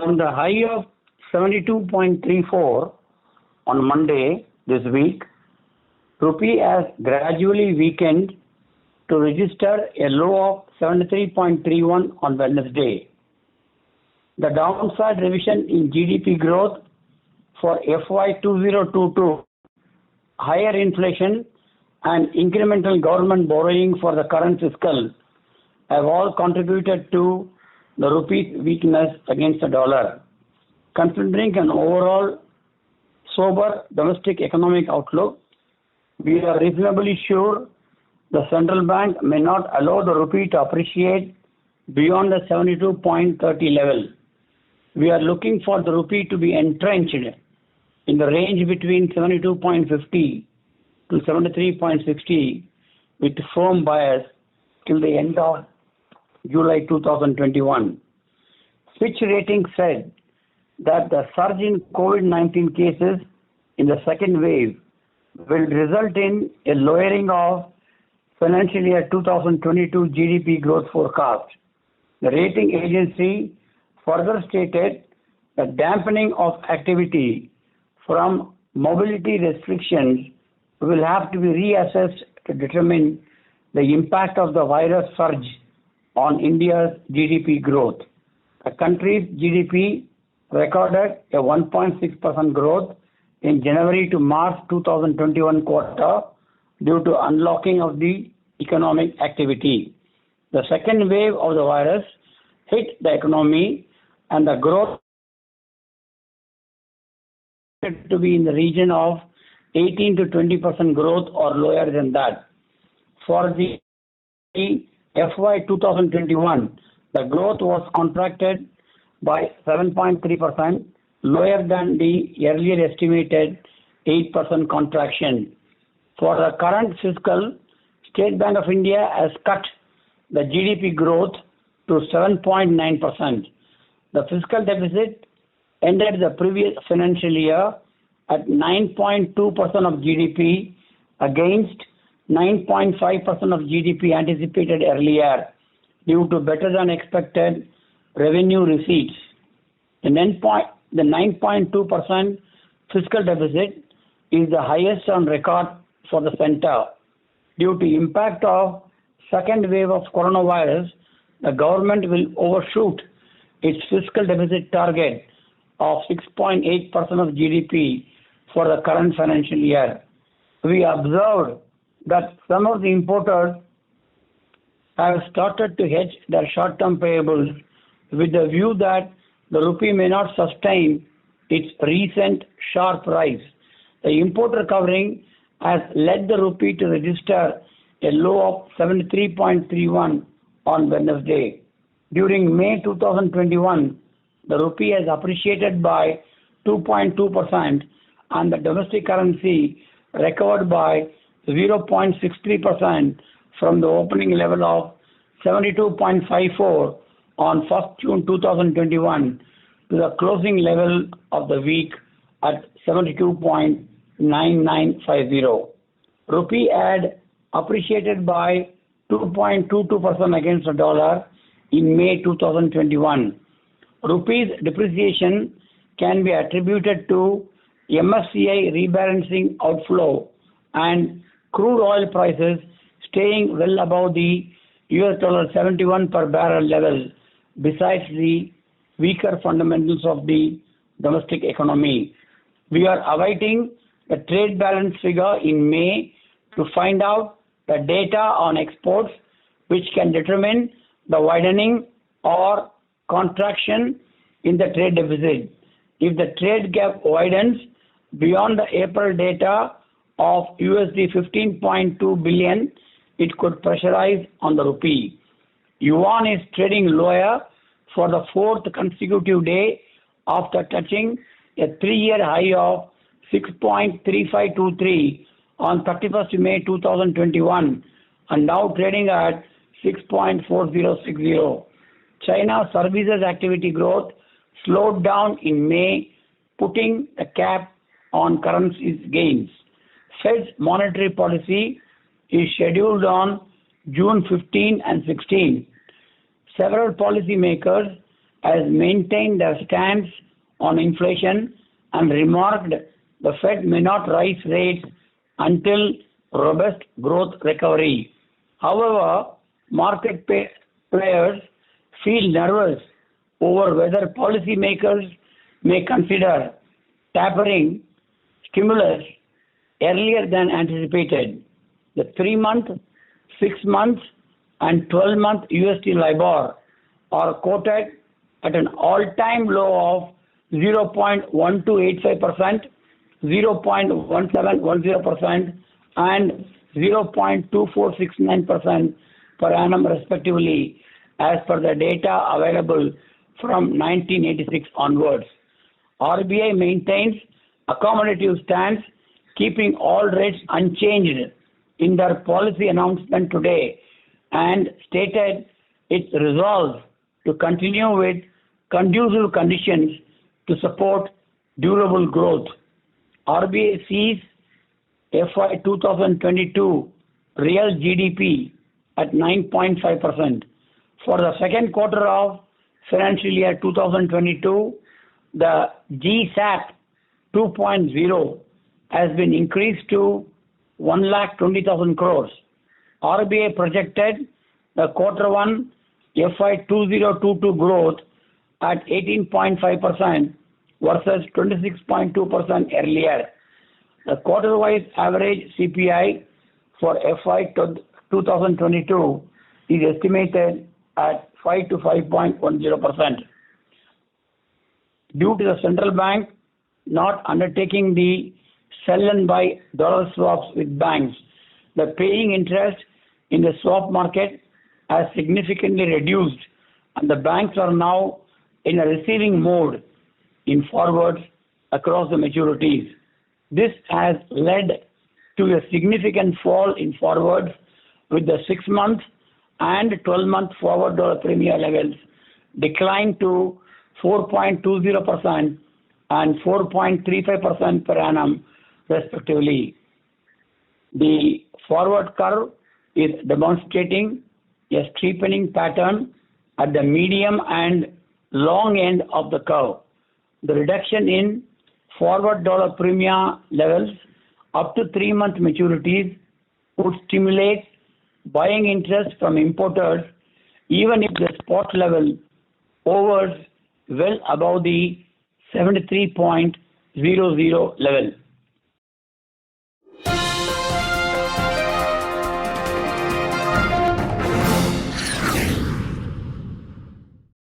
From the high of 72.34 on Monday this week, rupee has gradually weakened to register a low of 73.31 on Wednesday. The downside revision in GDP growth for FY 2022, higher inflation and incremental government borrowing for the current fiscal have all contributed to the rupee's weakness against the dollar. Considering an overall sober domestic economic outlook, we are reasonably sure the central bank may not allow the rupee to appreciate beyond the 72.30 level. We are looking for the rupee to be entrenched in the range between 72.50 to 73.60 with firm bias till the end of July 2021. Fitch Ratings said that the surge in COVID-19 cases in the second wave will result in a lowering of financial year 2022 GDP growth forecast. The rating agency further stated that dampening of activity from mobility restrictions will have to be reassessed to determine the impact of the virus surge on India's GDP growth. The country's GDP recorded a 1.6% growth in January to March 2021 quarter due to unlocking of the economic activity. The second wave of the virus hit the economy and the growth to be in the region of 18 to 20% growth or lower than that. For the FY 2021, the growth was contracted by 7.3%, lower than the earlier estimated 8% contraction. For the current fiscal, State Bank of India has cut the GDP growth to 7.9%. The fiscal deficit ended the previous financial year at 9.2% of GDP against 9.5% of GDP anticipated earlier due to better than expected revenue receipts. The 9.2% fiscal deficit is the highest on record for the center. Due to impact of second wave of coronavirus, the government will overshoot its fiscal deficit target of 6.8% of GDP for the current financial year. We observed that some of the importers have started to hedge their short-term payables with the view that the rupee may not sustain its recent sharp rise. The importer covering has led the rupee to register a low of 73.31 on Wednesday. During May 2021, the rupee has appreciated by 2.2% and the domestic currency recovered by 0.63% from the opening level of 72.54 on 1st June 2021 to the closing level of the week at 72.9950. Rupee had appreciated by 2.22% against the dollar in May 2021. Rupee's depreciation can be attributed to MSCI rebalancing outflow and crude oil prices staying well above the $71 per barrel level, besides the weaker fundamentals of the domestic economy. We are awaiting the trade balance figure in May to find out the data on exports, which can determine the widening or contraction in the trade deficit. If the trade gap widens beyond the April data of $15.2 billion, it could pressurize on the rupee. Yuan is trading lower for the fourth consecutive day after touching a 3-year high of 6.3523 on 31st May 2021 and now trading at 6.4060. China's services activity growth slowed down in May, putting a cap on currency's gains. Fed's monetary policy is scheduled on June 15 and 16. Several policymakers has maintained their stance on inflation and remarked the Fed may not raise rates until robust growth recovery. However, market players feel nervous over whether policymakers may consider tapering stimulus earlier than anticipated. The 3-month, 6-month, and 12-month USD LIBOR are quoted at an all-time low of 0.1285%, 0.1710%, and 0.2469% per annum respectively, as per the data available from 1986 onwards. RBI maintains accommodative stance, keeping all rates unchanged in their policy announcement today, and stated its resolve to continue with conducive conditions to support durable growth. RBI sees FY 2022 real GDP at 9.5%. For the second quarter of financial year 2022, the GSAT 2.0 has been increased to 1,20,000 crores. RBI projected the quarter 1 FY 2022 growth at 18.5% versus 26.2% earlier. The quarter-wise average CPI for FY 2022 is estimated at 5 to 5.10%. Due to the central bank not undertaking the sell and buy dollar swaps with banks, the paying interest in the swap market has significantly reduced, and the banks are now in a receiving mode in forwards across the maturities. This has led to a significant fall in forwards, with the 6-month and 12-month forward dollar premium levels declined to 4.20% and 4.35% per annum respectively. The forward curve is demonstrating a steepening pattern at the medium and long end of the curve. The reduction in forward dollar premium levels up to 3-month maturities would stimulate buying interest from importers, even if the spot level hovers well above the 73.00 level.